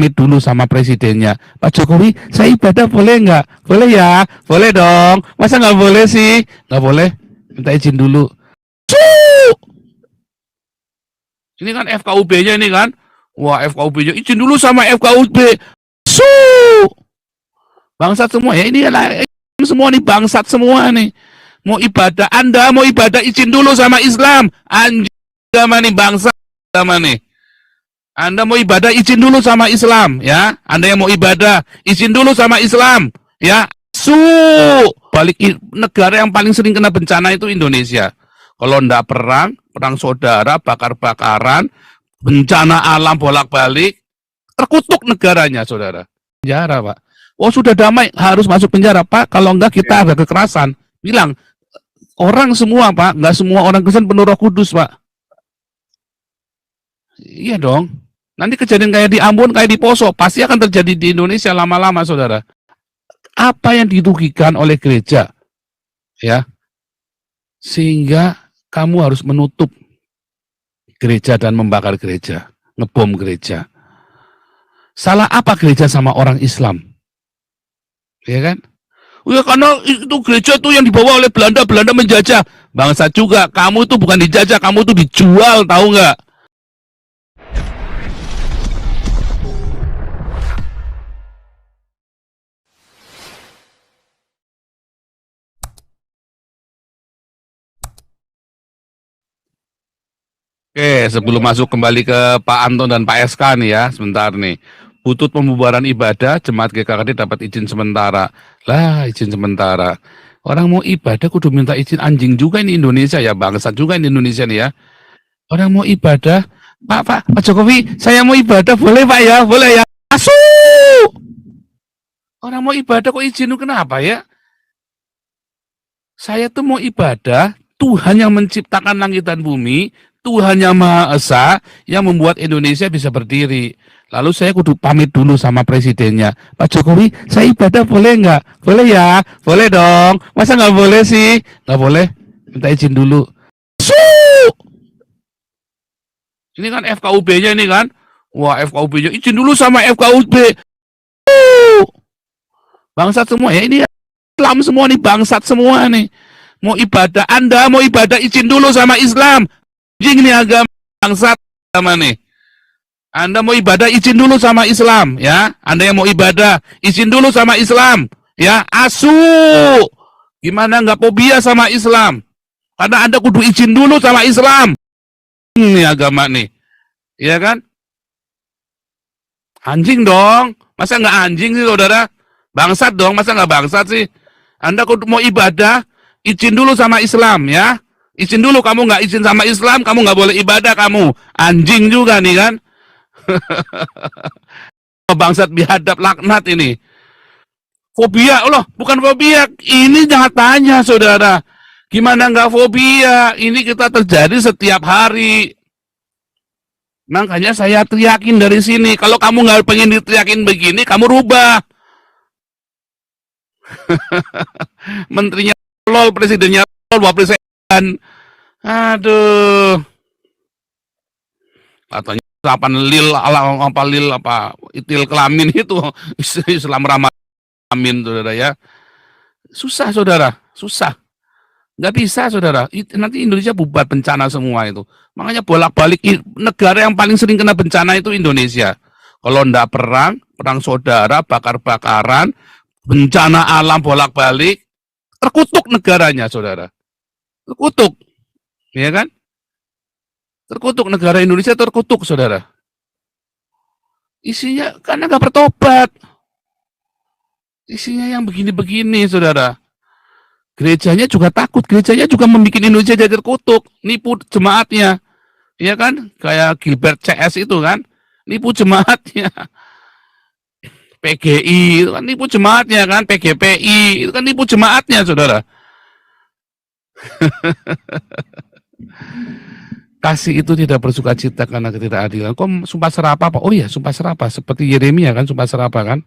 pamit dulu sama presidennya. Pak Jokowi, saya ibadah boleh nggak? Boleh ya? Boleh dong. Masa nggak boleh sih? Nggak boleh. Minta izin dulu. Ini kan FKUB-nya ini kan. Wah, FKUB-nya izin dulu sama FKUB. Bangsat semua ya. Ini semua nih bangsat semua nih. Mau ibadah, Anda mau ibadah izin dulu sama Islam. Anjing agama nih bangsat agama nih. Anda mau ibadah izin dulu sama Islam ya. Anda yang mau ibadah izin dulu sama Islam ya. Balik negara yang paling sering kena bencana itu Indonesia. Kalau ndak perang, perang saudara, bakar-bakaran, bencana alam bolak-balik, terkutuk negaranya, saudara. Penjara, Pak. Oh, sudah damai, harus masuk penjara, Pak. Kalau enggak kita ada kekerasan. Bilang, orang semua, Pak. Enggak semua orang Kristen penuh Roh Kudus, Pak. Iya dong. Nanti kejadian kayak di Ambon, kayak di Poso, pasti akan terjadi di Indonesia lama-lama, saudara. Apa yang dirugikan oleh gereja? Ya, sehingga kamu harus menutup gereja dan membakar gereja, ngebom gereja. Salah apa gereja sama orang Islam? Ya kan? Ya karena itu gereja tuh yang dibawa oleh Belanda, Belanda menjajah. Bangsa juga, kamu itu bukan dijajah, kamu itu dijual, tahu nggak? Oke, sebelum masuk kembali ke Pak Anton dan Pak SK nih ya, sebentar nih. Butut pembubaran ibadah, jemaat GKKD dapat izin sementara. Lah, izin sementara. Orang mau ibadah kudu minta izin, anjing juga ini Indonesia ya, bangsat juga ini Indonesia nih ya. Orang mau ibadah, Pak Jokowi, saya mau ibadah, boleh Pak ya, boleh ya. Masuk! Orang mau ibadah kok izin, kenapa ya? Saya tuh mau ibadah, Tuhan yang menciptakan langit dan bumi, Tuhan yang Maha Esa yang membuat Indonesia bisa berdiri. Lalu saya kudu pamit dulu sama presidennya. Pak Jokowi, saya ibadah boleh nggak? Boleh ya? Boleh dong. Masa nggak boleh sih? Nggak boleh. Minta izin dulu. Ini kan FKUB-nya ini kan. Wah, FKUB-nya izin dulu sama FKUB. Bangsat semua ya. Ini Islam semua nih, bangsat semua nih. Mau ibadah, Anda mau ibadah izin dulu sama Islam. Anjing nih agama bangsat agama nih. Anda mau ibadah izin dulu sama Islam ya. Anda yang mau ibadah izin dulu sama Islam ya. Gimana nggak fobia sama Islam? Karena Anda kudu izin dulu sama Islam. Ini agama nih. Iya kan? Anjing dong. Masa nggak anjing sih saudara? Bangsat dong. Masa nggak bangsat sih? Anda kudu mau ibadah izin dulu sama Islam ya. Izin dulu, kamu nggak izin sama Islam, kamu nggak boleh ibadah kamu. Anjing juga nih kan. Bangsat biadab laknat ini. Fobia, Allah bukan fobia, ini nyatanya saudara. Gimana nggak fobia? Ini kita terjadi setiap hari. Makanya saya teriakin dari sini. Kalau kamu nggak pengen diteriakin begini, kamu rubah. Menterinya lol, presidennya lol, wapresiden. Aduh. Katanya apa itil kelamin itu Islam ramah amin saudara ya. Susah saudara, susah. Nggak bisa saudara. Nanti Indonesia bubar bencana semua itu. Makanya bolak-balik negara yang paling sering kena bencana itu Indonesia. Kalau ndak perang, perang saudara, bakar-bakaran, bencana alam bolak-balik, terkutuk negaranya saudara. Terkutuk. Ya kan? Terkutuk, negara Indonesia terkutuk, saudara. Isinya karena nggak bertobat. Isinya yang begini-begini, saudara. Gerejanya juga takut, gerejanya juga membuat Indonesia jadi terkutuk. Nipu jemaatnya. Iya kan? Kayak Gilbert CS itu kan. Nipu jemaatnya. PGI, itu kan nipu jemaatnya kan. PGPI, itu kan nipu jemaatnya, saudara. Kasih itu tidak bersuka cita karena ketidakadilan. Kok sumpah serapah apa? Oh iya, sumpah serapah. Seperti Yeremia kan, sumpah serapah kan.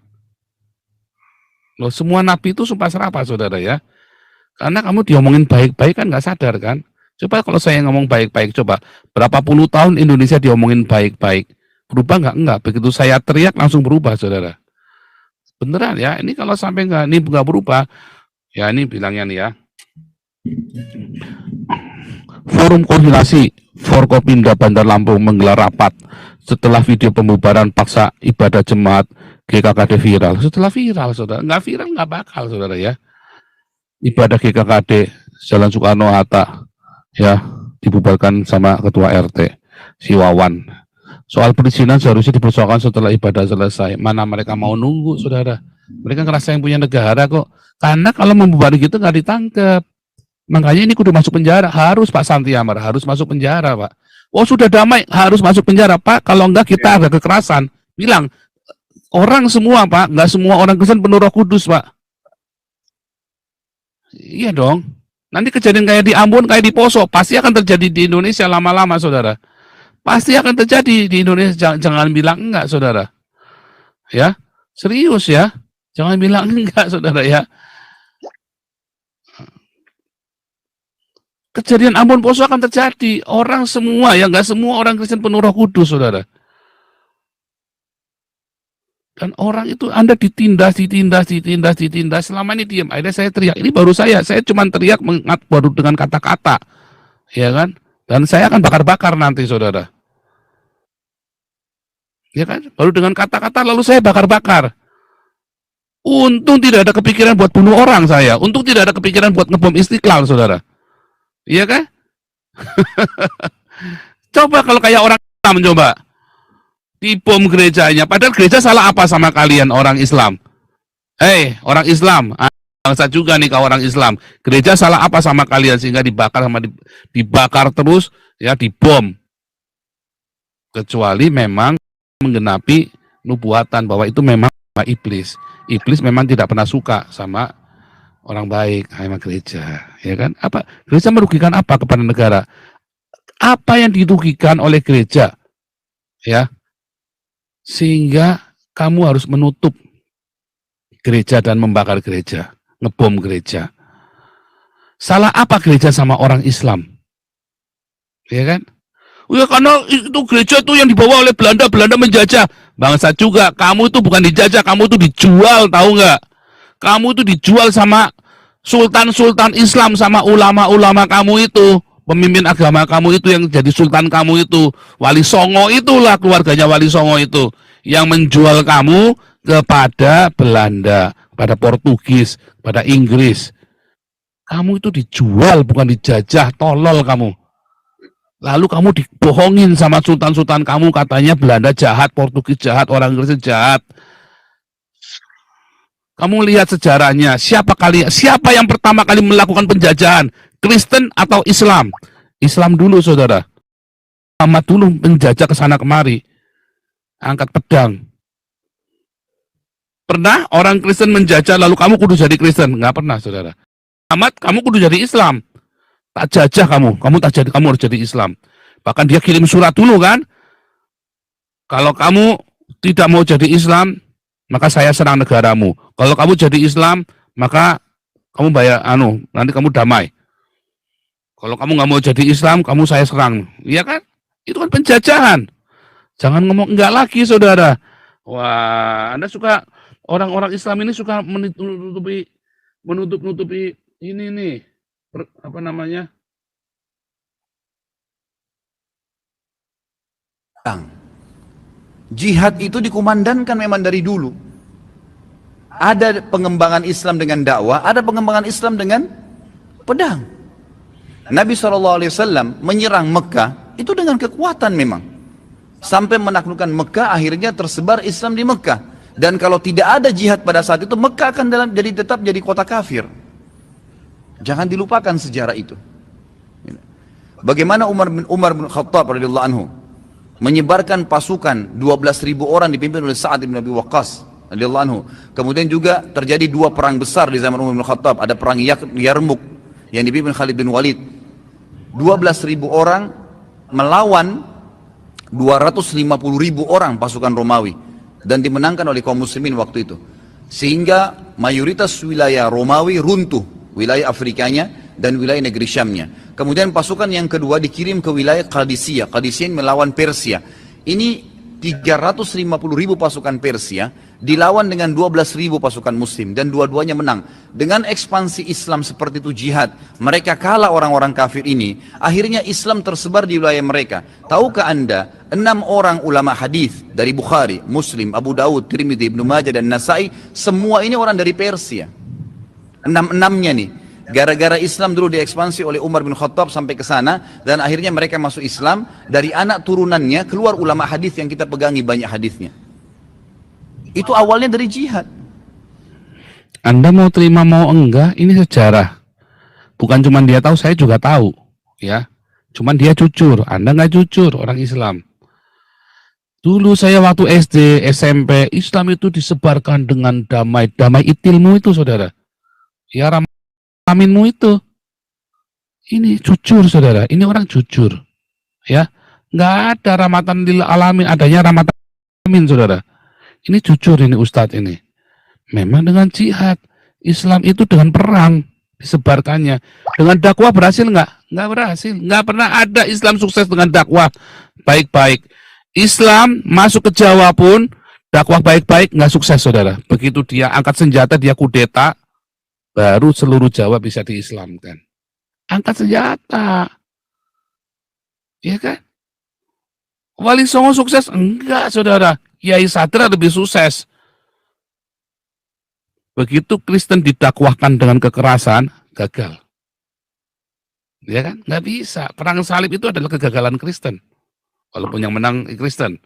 Loh, semua nabi itu sumpah serapah, saudara ya. Karena kamu diomongin baik-baik kan nggak sadar kan. Coba kalau saya ngomong baik-baik, coba. Berapa puluh tahun Indonesia diomongin baik-baik. Berubah nggak? Enggak. Begitu saya teriak langsung berubah, saudara. Beneran ya, ini kalau sampai nggak berubah, ya ini bilangnya nih ya. Forum Koordinasi Forkopimda Bandar Lampung menggelar rapat setelah video pembubaran paksa ibadah jemaat GKKD viral. Setelah viral, saudara. Nggak viral, nggak bakal, saudara ya. Ibadah GKKD Jalan Soekarno-Hatta, ya, dibubarkan sama Ketua RT, si Wawan. Soal perizinan seharusnya dipersoalkan setelah ibadah selesai. Mana mereka mau nunggu, saudara. Mereka ngerasa yang punya negara kok. Karena kalau membubarkan gitu nggak ditangkap. Makanya ini kudu masuk penjara. Harus Pak Santi Amar, harus masuk penjara, Pak. Oh sudah damai, harus masuk penjara, Pak. Kalau enggak kita ada kekerasan. Bilang, orang semua, Pak. Nggak semua orang Kristen penuh Roh Kudus, Pak. Iya dong. Nanti kejadian kayak di Ambon, kayak di Poso, pasti akan terjadi di Indonesia lama-lama, saudara. Pasti akan terjadi di Indonesia. Jangan bilang enggak, saudara. Ya, serius ya. Jangan bilang enggak, saudara ya. Kejadian Ambon Poso akan terjadi. Orang semua, ya nggak semua orang Kristen penuh Roh Kudus, saudara. Dan orang itu Anda ditindas. Selama ini diam. Akhirnya saya teriak. Ini baru saya cuma teriak baru dengan kata-kata, ya kan? Dan saya akan bakar-bakar nanti, saudara. Ya kan? Baru dengan kata-kata lalu saya bakar-bakar. Untung tidak ada kepikiran buat bunuh orang saya. Untung tidak ada kepikiran buat ngebom Istiqlal, saudara. Iya kan? Coba kalau kayak orang Islam, coba dibom gerejanya. Padahal gereja salah apa sama kalian orang Islam? Hei, orang Islam, bangsa juga nih kau orang Islam. Gereja salah apa sama kalian sehingga dibakar sama dibakar terus, ya dibom. Kecuali memang menggenapi nubuatan bahwa itu memang iblis. Iblis memang tidak pernah suka sama orang baik, sama gereja, ya kan? Apa gereja merugikan apa kepada negara? Apa yang dirugikan oleh gereja, ya? Sehingga kamu harus menutup gereja dan membakar gereja, ngebom gereja. Salah apa gereja sama orang Islam? Ya kan? Ya karena itu gereja itu yang dibawa oleh Belanda, Belanda menjajah. Bangsa juga, kamu itu bukan dijajah, kamu itu dijual, tahu nggak? Kamu itu dijual sama sultan-sultan Islam, sama ulama-ulama kamu itu, pemimpin agama kamu itu yang jadi sultan kamu itu, Wali Songo itulah keluarganya Wali Songo itu, yang menjual kamu kepada Belanda, pada Portugis, pada Inggris. Kamu itu dijual, bukan dijajah, tolol kamu. Lalu kamu dibohongin sama sultan-sultan kamu, katanya Belanda jahat, Portugis jahat, orang Inggris jahat. Kamu lihat sejarahnya, siapa yang pertama kali melakukan penjajahan? Kristen atau Islam? Islam dulu, saudara. Muhammad dulu menjajah ke sana kemari. Angkat pedang. Pernah orang Kristen menjajah lalu kamu kudu jadi Kristen? Nggak pernah, saudara. Muhammad, kamu kudu jadi Islam. Tak jajah kamu harus jadi Islam. Bahkan dia kirim surat dulu kan. Kalau kamu tidak mau jadi Islam, maka saya serang negaramu. Kalau kamu jadi Islam, maka kamu bayar nanti kamu damai. Kalau kamu nggak mau jadi Islam, kamu saya serang. Iya kan? Itu kan penjajahan. Jangan ngomong enggak lagi, saudara. Wah, Anda suka, orang-orang Islam ini suka menutupi ini nih, apa namanya? Jihad itu dikumandangkan memang dari dulu. Ada pengembangan Islam dengan dakwah, ada pengembangan Islam dengan pedang. Nabi SAW menyerang Mekah itu dengan kekuatan memang. Sampai menaklukkan Mekah, akhirnya tersebar Islam di Mekah. Dan kalau tidak ada jihad pada saat itu, Mekah akan tetap jadi kota kafir. Jangan dilupakan sejarah itu. Bagaimana Umar bin Khattab radhiyallahu anhu menyebarkan pasukan 12.000 orang dipimpin oleh Sa'ad bin Abi Waqqas radhiyallahu anhu. Kemudian juga terjadi dua perang besar di zaman Umar bin Khattab. Ada perang Yarmuk yang dipimpin Khalid bin Walid. 12.000 orang melawan 250.000 orang pasukan Romawi dan dimenangkan oleh kaum muslimin waktu itu. Sehingga mayoritas wilayah Romawi runtuh, wilayah Afrikanya dan wilayah negeri Syamnya. Kemudian pasukan yang kedua dikirim ke wilayah Qadisiyah. Qadisiyah melawan Persia. Ini 350.000 pasukan Persia dilawan dengan 12.000 pasukan Muslim dan dua-duanya menang. Dengan ekspansi Islam seperti itu jihad, mereka kalah orang-orang kafir ini. Akhirnya Islam tersebar di wilayah mereka. Tahukah Anda, 6 orang ulama hadis dari Bukhari, Muslim, Abu Daud, Tirmidzi, Ibnu Majah dan Nasai, semua ini orang dari Persia. 6-6-nya nih. Gara-gara Islam dulu diekspansi oleh Umar bin Khattab sampai ke sana dan akhirnya mereka masuk Islam, dari anak turunannya keluar ulama hadis yang kita pegangi banyak hadisnya. Itu awalnya dari jihad. Anda mau terima mau enggak, ini sejarah. Bukan cuma dia tahu, saya juga tahu, ya. Cuman dia jujur, Anda nggak jujur orang Islam. Dulu saya waktu SD, SMP, Islam itu disebarkan dengan damai, damai itilmu itu, saudara. Ya, aminmu itu, ini jujur saudara, ini orang jujur, ya, nggak ada rahmatan lil alamin, adanya rahmatan alamin saudara. Ini jujur ini Ustadz ini. Memang dengan jihad, Islam itu dengan perang disebarkannya. Dengan dakwah berhasil nggak? Nggak berhasil. Nggak pernah ada Islam sukses dengan dakwah baik-baik. Islam masuk ke Jawa pun dakwah baik-baik nggak sukses saudara. Begitu dia angkat senjata, dia kudeta, baru seluruh Jawa bisa diislamkan. Angkat senjata. Ya kan? Wali Songo sukses? Enggak, saudara. Kiai Sadra lebih sukses. Begitu Kristen didakwahkan dengan kekerasan, gagal. Ya kan? Nggak bisa. Perang salib itu adalah kegagalan Kristen. Walaupun yang menang Kristen.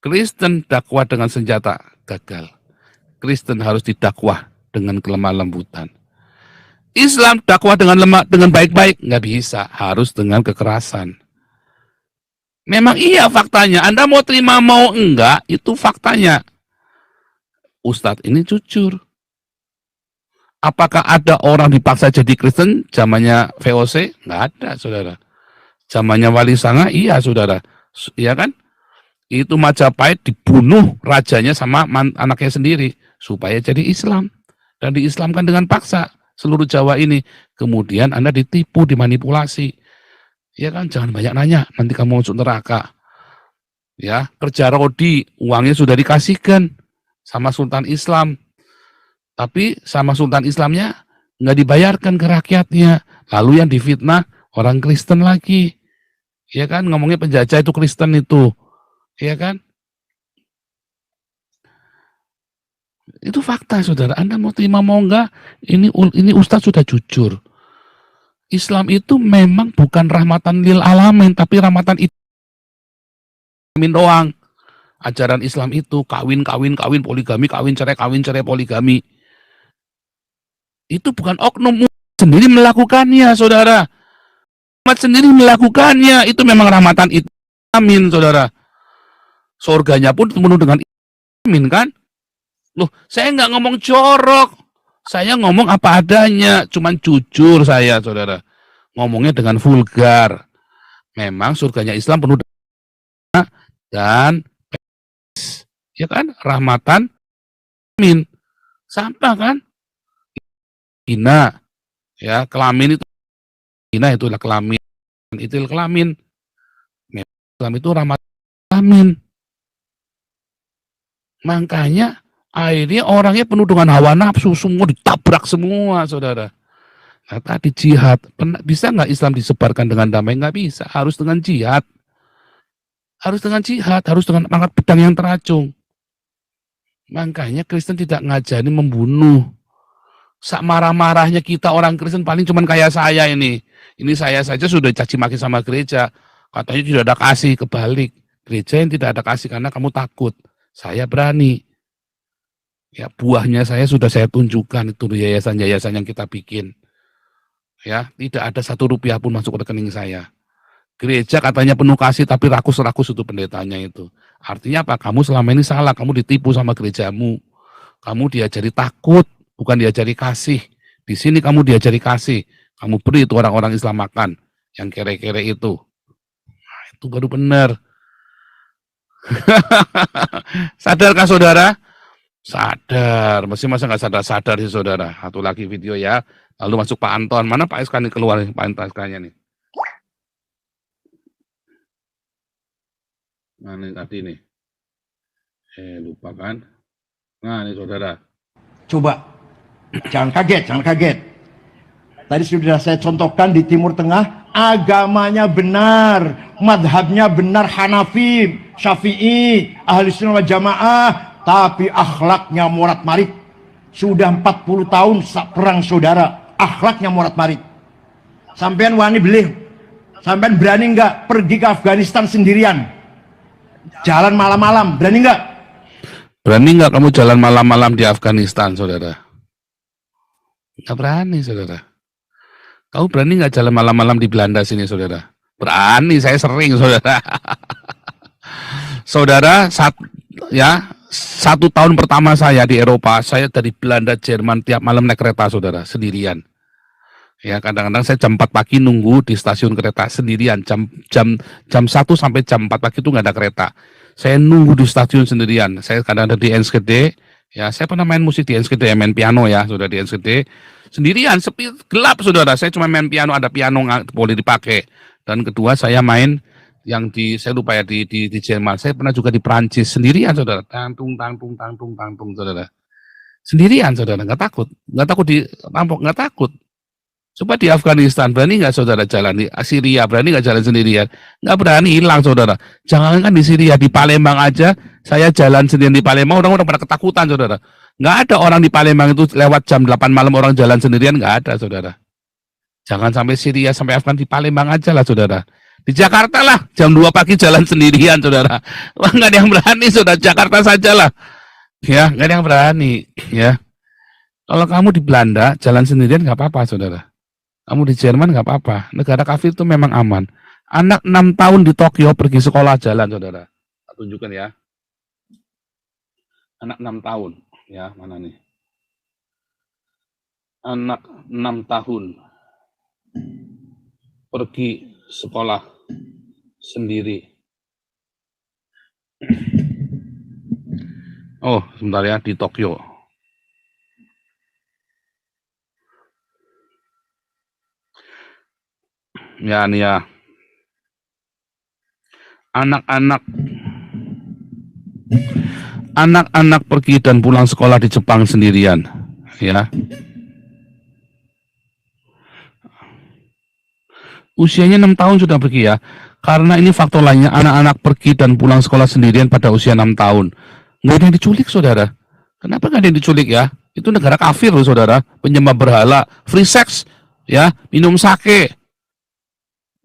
Kristen dakwah dengan senjata, gagal. Kristen harus didakwah dengan kelemah lembutan. Islam dakwah dengan baik-baik, nggak bisa, harus dengan kekerasan. Memang iya faktanya, Anda mau terima mau enggak, itu faktanya. Ustadz ini jujur. Apakah ada orang dipaksa jadi Kristen zamannya VOC? Nggak ada, saudara. Zamannya Wali Sanga, iya saudara. Iya kan? Itu Majapahit dibunuh rajanya sama anaknya sendiri supaya jadi Islam. Dan diislamkan dengan paksa seluruh Jawa ini. Kemudian Anda ditipu, dimanipulasi. Ya kan, jangan banyak nanya, nanti kamu masuk neraka. Ya, kerja rodi, uangnya sudah dikasihkan sama Sultan Islam. Tapi sama Sultan Islamnya nggak dibayarkan ke rakyatnya. Lalu yang difitnah orang Kristen lagi. Ya kan, ngomongnya penjajah itu Kristen itu. Ya kan? Itu fakta, saudara. Anda mau terima mau enggak, ini Ustadz sudah jujur. Islam itu memang bukan rahmatan lil alamin, tapi rahmatan alamin doang. Ajaran Islam itu kawin, poligami, kawin cerai, poligami. Itu bukan oknum, sendiri melakukannya, saudara. Umat sendiri melakukannya, itu memang rahmatan alamin, saudara. Surganya pun penuh dengan alamin, kan? Loh, saya nggak ngomong jorok. Saya ngomong apa adanya, cuman jujur saya, saudara. Ngomongnya dengan vulgar. Memang surganya Islam penuh dan ya kan, rahmatan alamin. Sampah kan? Hina, ya, kelamin itu hina, itulah kelamin. Itu kelamin. Islam itu rahmatan alamin. Makanya akhirnya orangnya penuh dengan hawa nafsu, semua ditabrak semua, saudara. Nah, tadi jihad, bisa nggak Islam disebarkan dengan damai? Nggak bisa, harus dengan jihad. Harus dengan jihad, harus dengan angkat pedang yang teracung. Makanya Kristen tidak ngajari membunuh. Sak marah-marahnya kita orang Kristen paling cuman kayak saya ini. Ini saya saja sudah caci maki sama gereja. Katanya tidak ada kasih, kebalik. Gereja yang tidak ada kasih karena kamu takut. Saya berani. Ya, buahnya sudah saya tunjukkan itu yayasan-yayasan yang kita bikin. Ya, tidak ada 1 rupiah pun masuk ke rekening saya. Gereja katanya penuh kasih tapi rakus-rakus itu pendetanya itu. Artinya apa? Kamu selama ini salah, kamu ditipu sama gerejamu. Kamu diajari takut, bukan diajari kasih. Di sini kamu diajari kasih. Kamu beri itu orang-orang Islam makan yang kere-kere itu. Nah, itu baru benar. Sadarkah saudara? Sadar, masa nggak sadar sih saudara. Satu lagi video ya. Lalu masuk Pak Anton. Mana Pak SK nih keluar nih, Pak SK-nya nih. Nah, ini tadi nih. Lupa kan? Nah, ini saudara. Coba, jangan kaget, jangan kaget. Tadi sudah saya contohkan di Timur Tengah, agamanya benar, madhabnya benar Hanafi, Syafi'i, Ahli Sunnah wal Jamaah, tapi akhlaknya morat-marit. Sudah 40 tahun perang saudara, akhlaknya morat-marit. Sampean wani beli, sampean berani nggak pergi ke Afghanistan sendirian? Jalan malam-malam, berani nggak? Berani nggak kamu jalan malam-malam di Afghanistan, saudara? Nggak berani, saudara. Kamu berani nggak jalan malam-malam di Belanda sini, saudara? Berani, saya sering, saudara. Saudara, satu tahun pertama saya di Eropa, saya dari Belanda, Jerman, tiap malam naik kereta, saudara, sendirian. Ya, kadang-kadang saya jam 4 pagi nunggu di stasiun kereta sendirian. Jam 1 sampai jam 4 pagi itu nggak ada kereta. Saya nunggu di stasiun sendirian. Saya kadang-kadang di Enschede. Ya, saya pernah main musik di Enschede, main piano ya, saudara, di Enschede. Sendirian, sepi, gelap, saudara. Saya cuma main piano, ada piano nggak boleh dipakai. Dan kedua, saya main yang saya lupa ya, di Jerman. Saya pernah juga di Prancis sendirian, saudara. Tangtung, saudara. Sendirian, saudara, nggak takut dirampok, nggak takut. Coba di Afghanistan, berani nggak saudara jalan? Di Syria, berani nggak jalan sendirian? Nggak berani, hilang saudara. Jangankan di Syria, di Palembang aja, saya jalan sendirian di Palembang, orang-orang pada ketakutan saudara. Nggak ada orang di Palembang itu lewat jam 8 malam orang jalan sendirian, nggak ada saudara. Jangan sampai Syria, sampai Afghanistan, di Palembang aja lah saudara. Di Jakarta lah, jam 2 pagi jalan sendirian saudara. Wah, nggak ada yang berani saudara, Jakarta saja lah. Ya, nggak ada yang berani. Ya. Kalau kamu di Belanda, jalan sendirian nggak apa-apa saudara. Kamu di Jerman nggak apa-apa. Negara kafir itu memang aman. Anak 6 tahun di Tokyo pergi sekolah jalan, saudara. Saya tunjukkan ya. Anak 6 tahun. Ya, mana nih? Anak 6 tahun pergi sekolah sendiri. Oh, sebentar ya, di Tokyo. Ya, nih ya. Anak-anak pergi dan pulang sekolah di Jepang sendirian, ya. Usianya 6 tahun sudah pergi ya. Karena ini faktor lainnya, anak-anak pergi dan pulang sekolah sendirian pada usia 6 tahun. Nggak ada yang diculik, saudara. Kenapa nggak ada yang diculik ya? Itu negara kafir loh, saudara. Penyembah berhala, free sex, ya, minum sake.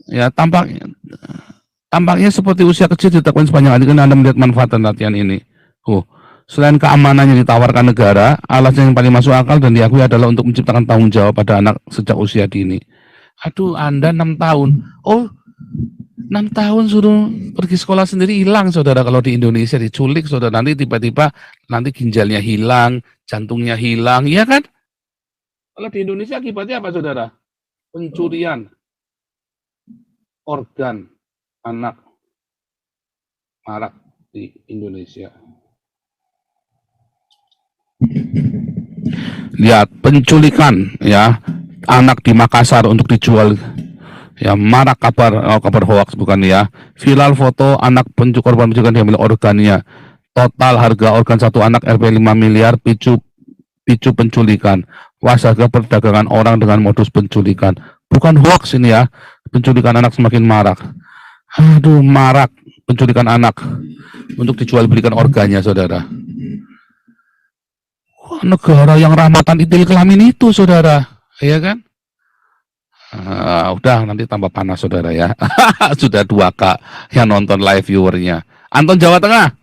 Ya, tampaknya seperti usia kecil dilakukan sepanjang hari. Anda melihat manfaat latihan ini. Selain keamanan yang ditawarkan negara, alasan yang paling masuk akal dan diakui adalah untuk menciptakan tanggung jawab pada anak sejak usia dini. Aduh, Anda 6 tahun. Oh, 6 tahun suruh pergi sekolah sendiri, hilang saudara. Kalau di Indonesia diculik saudara, nanti tiba-tiba nanti ginjalnya hilang, jantungnya hilang, iya kan? Kalau di Indonesia akibatnya apa saudara? Pencurian organ anak marak di Indonesia. Lihat, penculikan ya, anak di Makassar untuk dijual ya, marak kabar hoax bukan ya. Viral foto anak korban penculikan diambil organnya. Total harga organ satu anak Rp 5 miliar, picu penculikan. Waspada perdagangan orang dengan modus penculikan. Bukan hoax ini ya. Penculikan anak semakin marak. Aduh, marak penculikan anak untuk dijual belikan organnya, saudara. Wah, negara yang rahmatan itil kelamin itu, saudara, ya kan? Udah nanti tambah panas, saudara ya. Sudah 2K yang nonton live viewernya. Anton Jawa Tengah.